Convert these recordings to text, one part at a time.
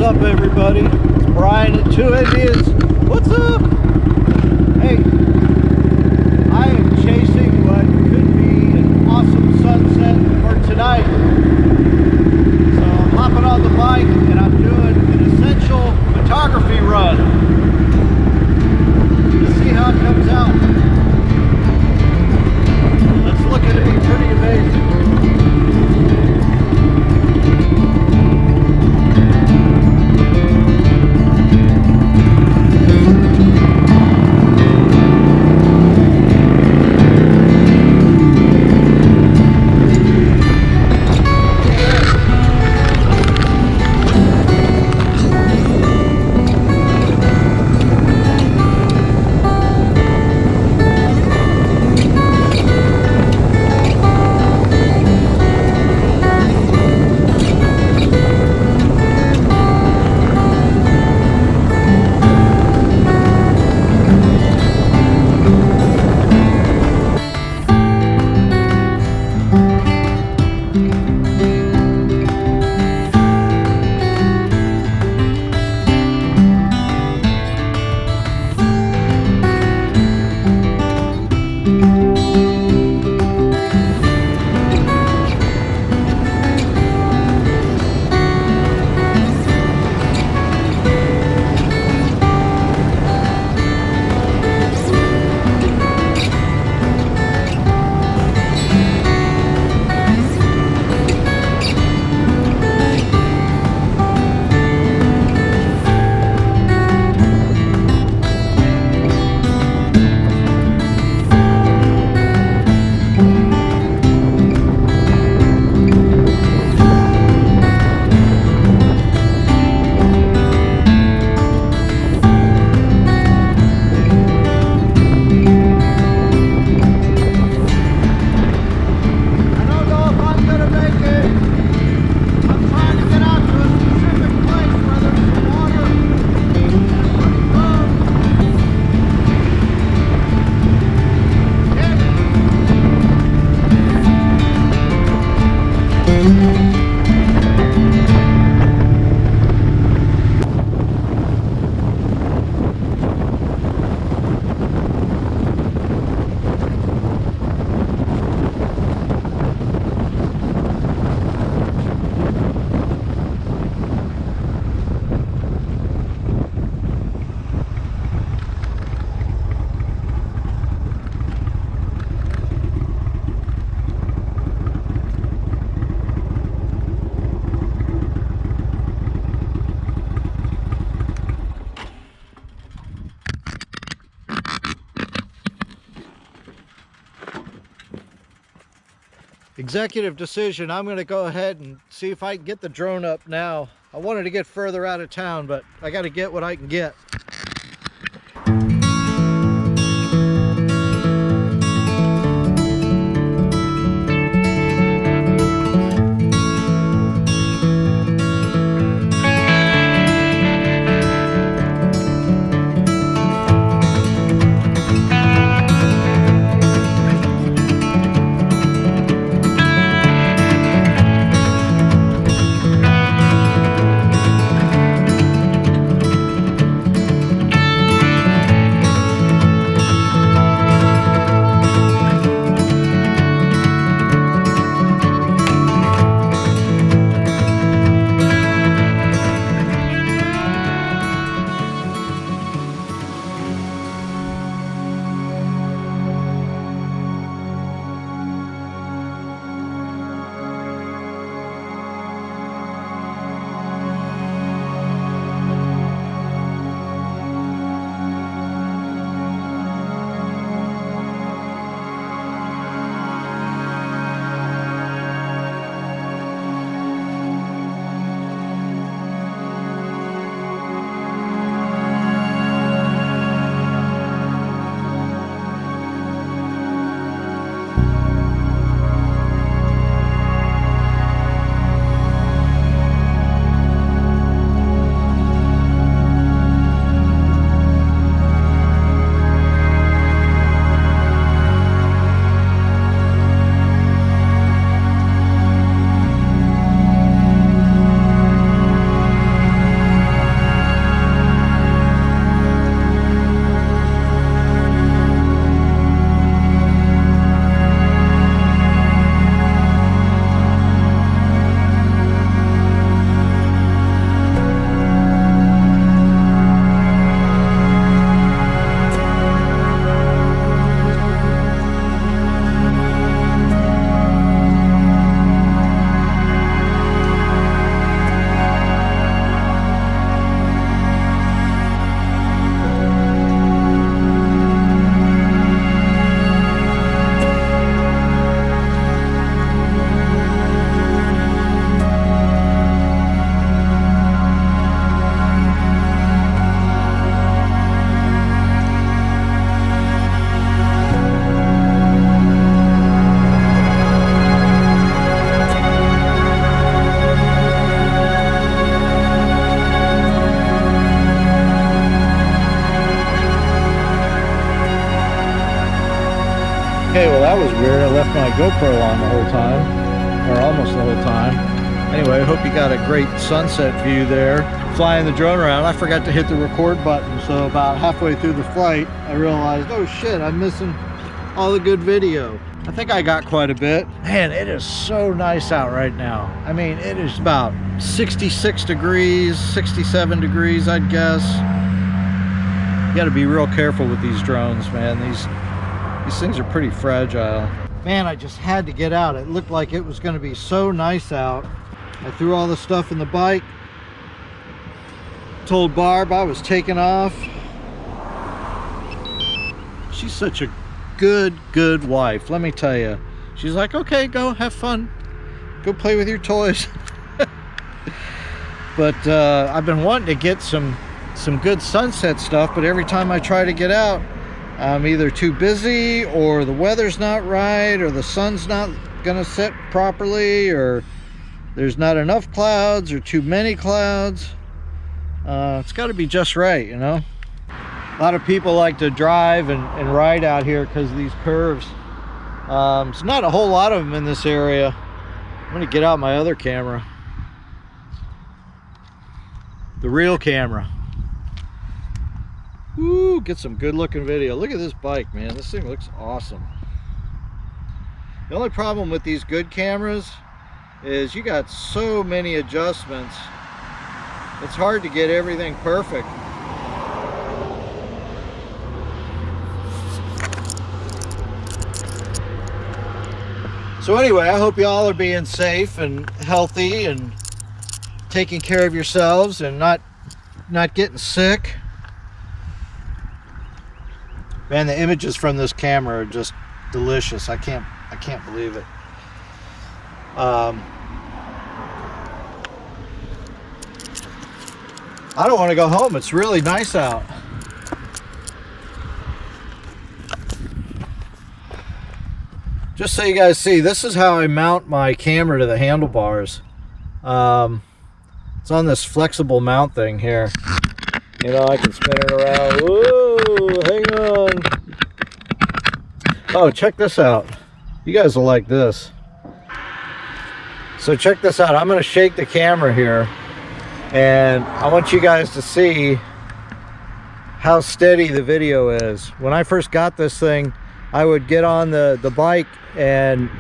up, everybody? It's Brian at Two Indians. What's up? Hey, I am chasing what could be an awesome sunset for tonight. So I'm hopping on the bike and I'm doing an essential photography run. Let's see how it comes out. Let's look at it be pretty amazing. Executive decision. I'm going to go ahead and see if I can get the drone up now. I wanted to get further out of town, but I got to get what I can get. that was weird. I left my GoPro on the whole time, or almost the whole time. Anyway, I hope you got a great sunset view there. Flying the drone around, I forgot to hit the record button, so about halfway through the flight, I realized, oh shit, I'm missing all the good video. I think I got quite a bit. Man, it is so nice out right now. I mean, it is about 66 degrees, 67 degrees, I'd guess. You gotta be real careful with these drones, man. These things are pretty fragile. Man, I just had to get out. It looked like it was gonna be so nice out. I threw all the stuff in the bike. Told Barb I was taking off. She's such a good wife, let me tell you. She's like, okay, go have fun. Go play with your toys. But I've been wanting to get some good sunset stuff, but every time I try to get out, I'm either too busy, or the weather's not right, or the sun's not gonna set properly, or there's not enough clouds, or too many clouds. It's got to be just right, you know. A lot of people like to drive and ride out here because of these curves. There's not a whole lot of them in this area. I'm gonna get out my other camera, the real camera. Woo, get some good looking video. Look at this bike, man. This thing looks awesome. The only problem with these good cameras is you got so many adjustments. It's hard to get everything perfect. So anyway, I hope y'all are being safe and healthy and taking care of yourselves and not getting sick. Man, the images from this camera are just delicious. I can't believe it. I don't want to go home. It's really nice out. Just so you guys see, this is how I mount my camera to the handlebars. It's on this flexible mount thing here. You know, I can spin it around. Whoa, hang on. Oh, check this out. You guys will like this. So check this out. I'm going to shake the camera here, and I want you guys to see how steady the video is. When I first got this thing, I would get on the bike and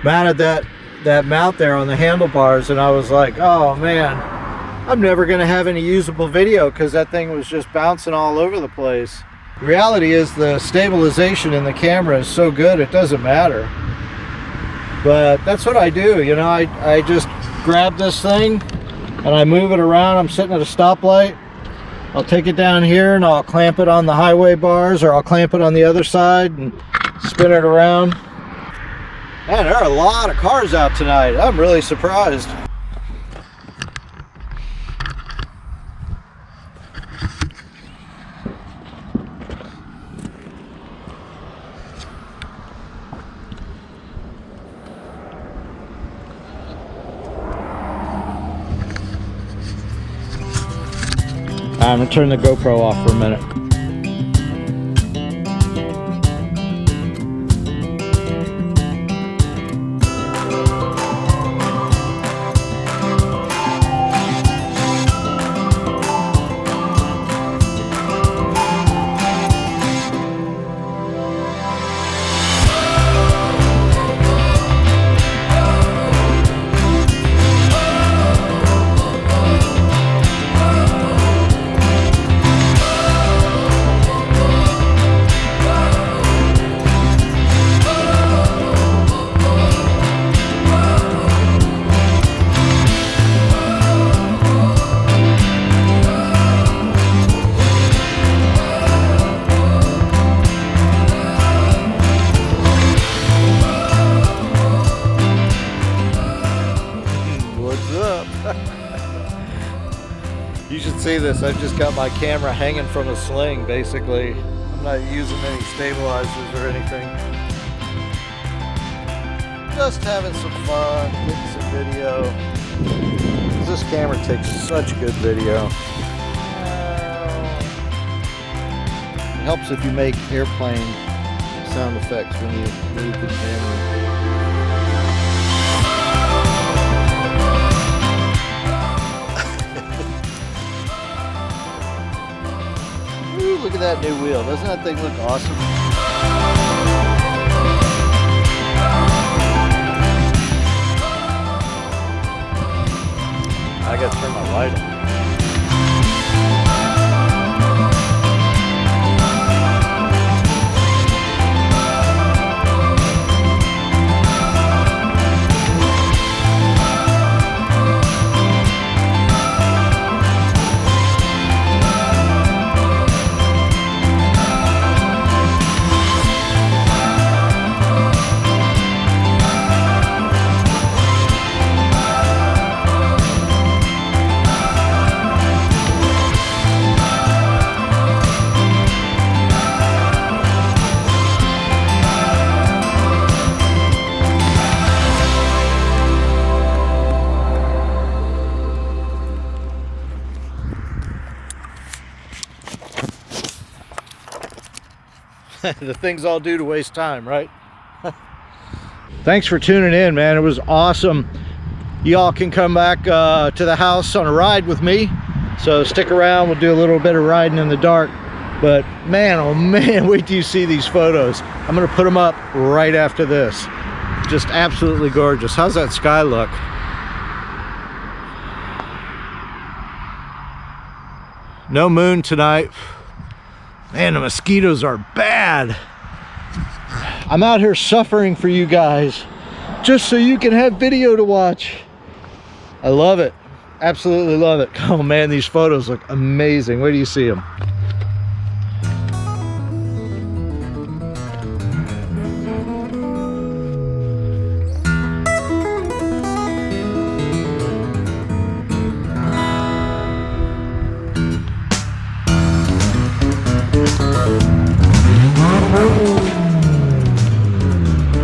mounted that mount there on the handlebars, and I was like, oh man, I'm never gonna have any usable video because that thing was just bouncing all over the place. The reality is the stabilization in the camera is so good it doesn't matter. But that's what I do, you know. I just grab this thing and I move it around. I'm sitting at a stoplight. I'll take it down here and I'll clamp it on the highway bars, or I'll clamp it on the other side and spin it around. Man, there are a lot of cars out tonight. I'm really surprised. I'm gonna turn the GoPro off for a minute. You should see this. I've just got my camera hanging from a sling, basically. I'm not using any stabilizers or anything. Just having some fun, getting some video. This camera takes such good video. It helps if you make airplane sound effects when you move the camera. Ooh, look at that new wheel. Doesn't that thing look awesome? I gotta turn my light on. The things I'll do to waste time, right? Thanks for tuning in, man. It was awesome. Y'all can come back to the house on a ride with me, so stick around. We'll do a little bit of riding in the dark. But man, oh man, wait till you see these photos. I'm gonna put them up right after this. Just absolutely gorgeous. How's that sky look? No moon tonight. Man, the mosquitoes are bad. I'm out here suffering for you guys just so you can have video to watch. I love it. Absolutely love it. Oh man, these photos look amazing. Where do you see them?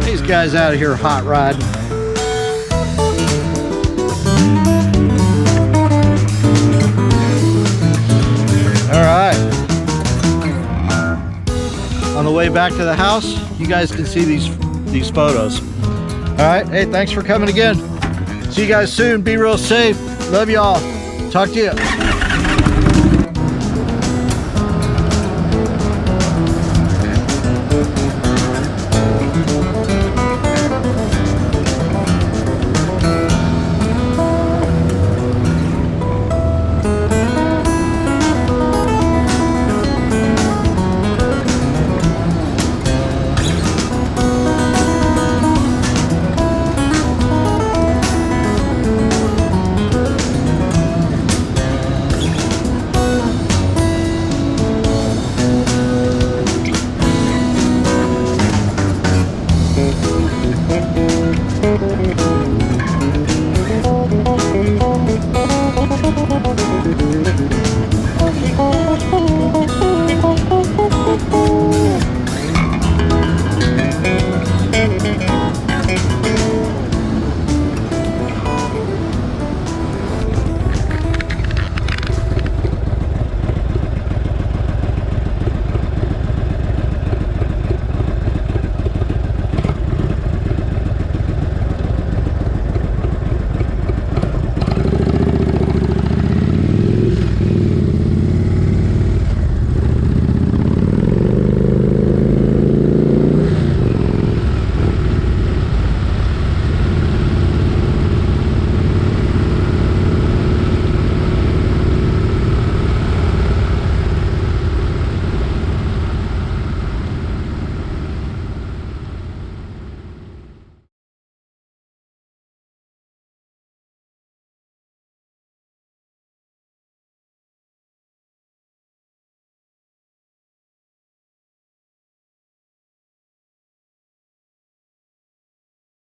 These guys out here hot riding. All right. On the way back to the house, you guys can see these photos. All right. Hey, thanks for coming again. See you guys soon. Be real safe. Love y'all. Talk to you.